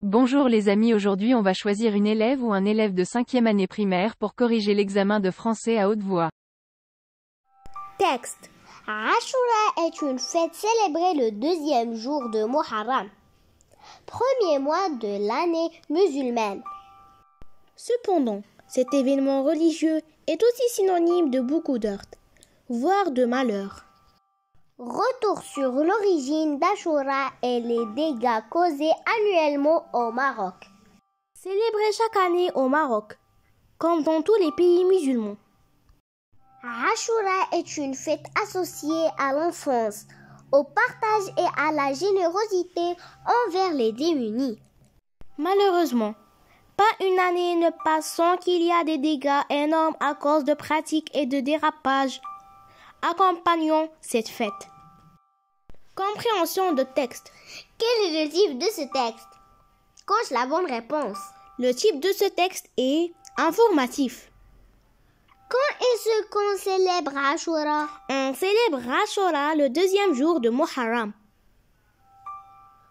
Bonjour les amis, aujourd'hui on va choisir une élève ou un élève de 5e année primaire pour corriger l'examen de français à haute voix. Texte. Ashura est une fête célébrée le deuxième jour de Muharram, premier mois de l'année musulmane. Cependant, cet événement religieux est aussi synonyme de beaucoup d'heurts, voire de malheur. Retour sur l'origine d'Ashura et les dégâts causés annuellement au Maroc. Célébré chaque année au Maroc, comme dans tous les pays musulmans. Ashura est une fête associée à l'enfance, au partage et à la générosité envers les démunis. Malheureusement, pas une année ne passe sans qu'il y a des dégâts énormes à cause de pratiques et de dérapages accompagnant cette fête. Compréhension de texte. Quel est le type de ce texte? Coche la bonne réponse. Le type de ce texte est informatif. Quand est-ce qu'on célèbre Ashura? On célèbre Ashura le deuxième jour de Muharram.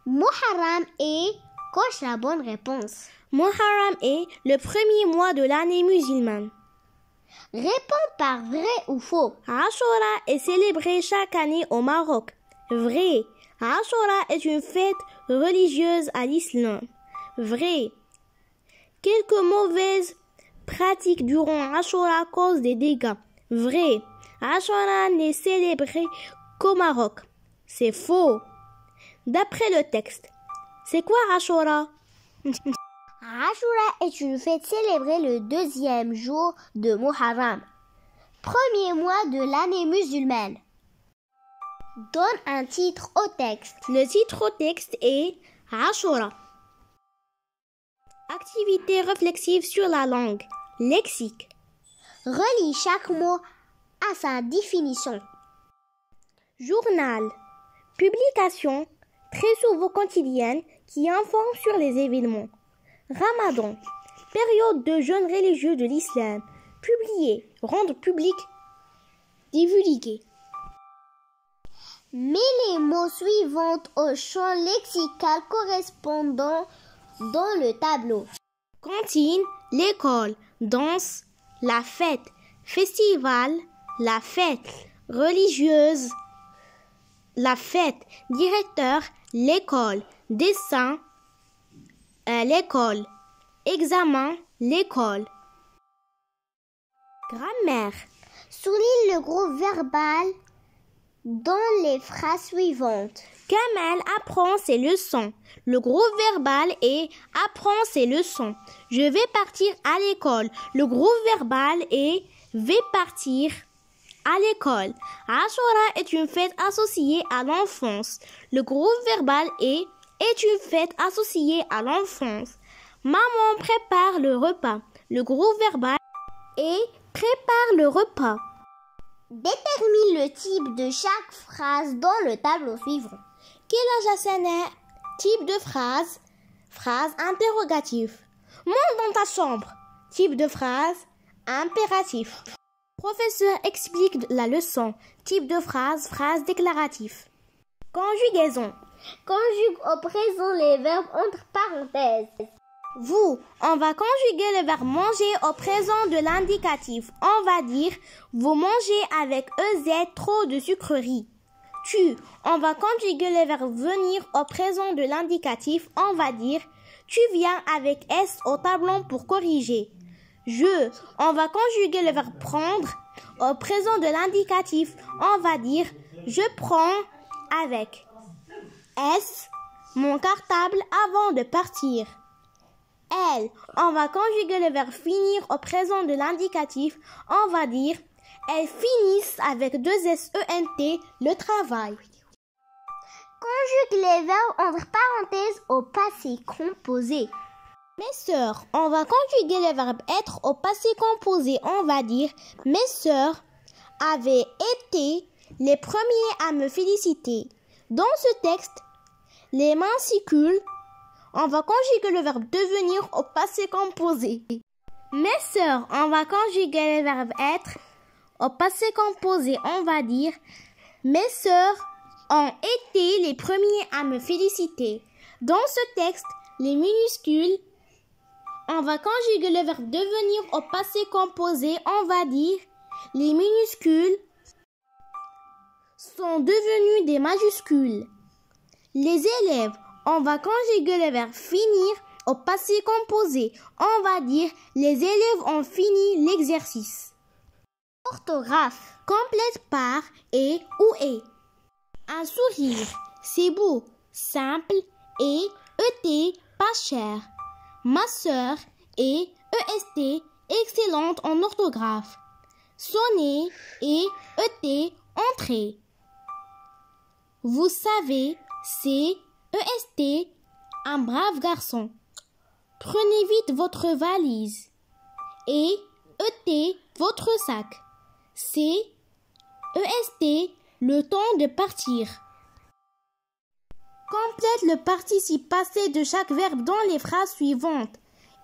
Muharram est... Coche la bonne réponse. Muharram est le premier mois de l'année musulmane. Réponds par vrai ou faux. Ashura est célébré chaque année au Maroc. Vrai. Ashura est une fête religieuse à l'islam. Vrai. Quelques mauvaises pratiques durant Ashura causent des dégâts. Vrai. Ashura n'est célébré qu'au Maroc. C'est faux. D'après le texte, c'est quoi Ashura? Ashura est une fête célébrée le deuxième jour de Muharram, premier mois de l'année musulmane. Donne un titre au texte. Le titre au texte est Ashura. Activité réflexive sur la langue. Lexique. Relie chaque mot à sa définition. Journal. Publication, très souvent quotidienne, qui informe sur les événements. Ramadan, période de jeûne religieux de l'islam. Publier, rendre public, divulguer. Mets les mots suivants au champ lexical correspondant dans le tableau. Cantine, l'école, danse, la fête, festival, la fête, religieuse, la fête, directeur, l'école, dessin, l'école, examen, l'école. Grammaire. Souligne le groupe verbal dans les phrases suivantes. Kamel apprend ses leçons. Le groupe verbal est apprend ses leçons. Je vais partir à l'école. Le groupe verbal est vais partir à l'école. Ashura est une fête associée à l'enfance. Le groupe verbal est une fête associée à l'enfance. Maman prépare le repas. Le groupe verbal est prépare le repas. Détermine le type de chaque phrase dans le tableau suivant. Quel âge a Sana? Type de phrase. Phrase interrogative. Monte dans ta chambre. Type de phrase. Impératif. Professeur explique la leçon. Type de phrase. Phrase déclarative. Conjugaison. Conjugue au présent les verbes entre parenthèses. Vous, on va conjuguer le verbe manger au présent de l'indicatif. On va dire vous mangez avec EZ trop de sucreries. Tu, on va conjuguer le verbe venir au présent de l'indicatif. On va dire tu viens avec S au tableau pour corriger. Je, on va conjuguer le verbe prendre au présent de l'indicatif. On va dire je prends avec S mon cartable avant de partir. Elle, on va conjuguer le verbe finir au présent de l'indicatif. On va dire elles finissent avec deux SENT le travail. Conjugue les verbes entre parenthèses au passé composé. Mes sœurs, on va conjuguer le verbe être au passé composé. On va dire mes sœurs avaient été les premiers à me féliciter. Dans ce texte, les minuscules, on va conjuguer le verbe devenir au passé composé. Mes sœurs, on va conjuguer le verbe être au passé composé. On va dire mes sœurs ont été les premiers à me féliciter. Dans ce texte, les minuscules. On va conjuguer le verbe devenir au passé composé. On va dire les minuscules sont devenus des majuscules. Les élèves, on va conjuguer le verbe finir au passé composé. On va dire les élèves ont fini l'exercice. Orthographe. Complète par et ou est. Un sourire, c'est beau, simple et et pas cher. Ma sœur et est excellente en orthographe. Sonner et entrée. Vous savez, c'est est un brave garçon. Prenez vite votre valise et votre sac. C'est est le temps de partir. Complète le participe passé de chaque verbe dans les phrases suivantes.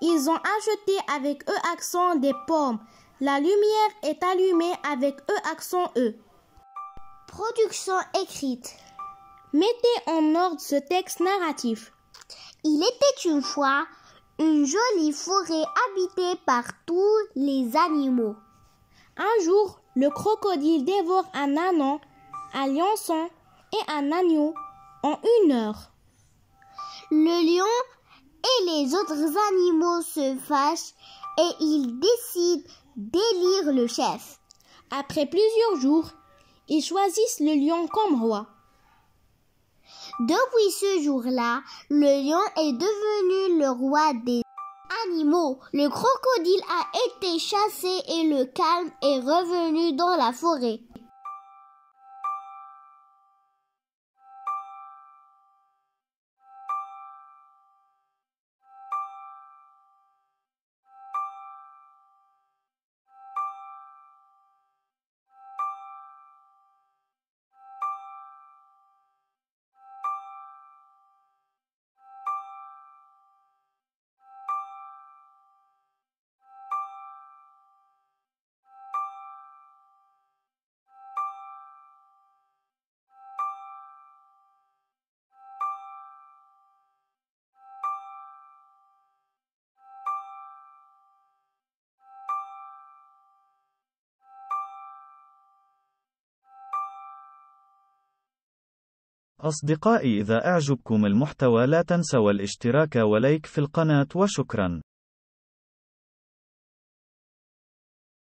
Ils ont acheté avec accent des pommes. La lumière est allumée avec accent E. Production écrite. Mettez en ordre ce texte narratif. Il était une fois une jolie forêt habitée par tous les animaux. Un jour, le crocodile dévore un âne, un lionçon et un agneau en 1 heure. Le lion et les autres animaux se fâchent et ils décident d'élire le chef. Après plusieurs jours, ils choisissent le lion comme roi. Depuis ce jour-là, le lion est devenu le roi des animaux. Le crocodile a été chassé et le calme est revenu dans la forêt. أصدقائي، إذا أعجبكم المحتوى لا تنسوا الاشتراك ولايك في القناة وشكرا.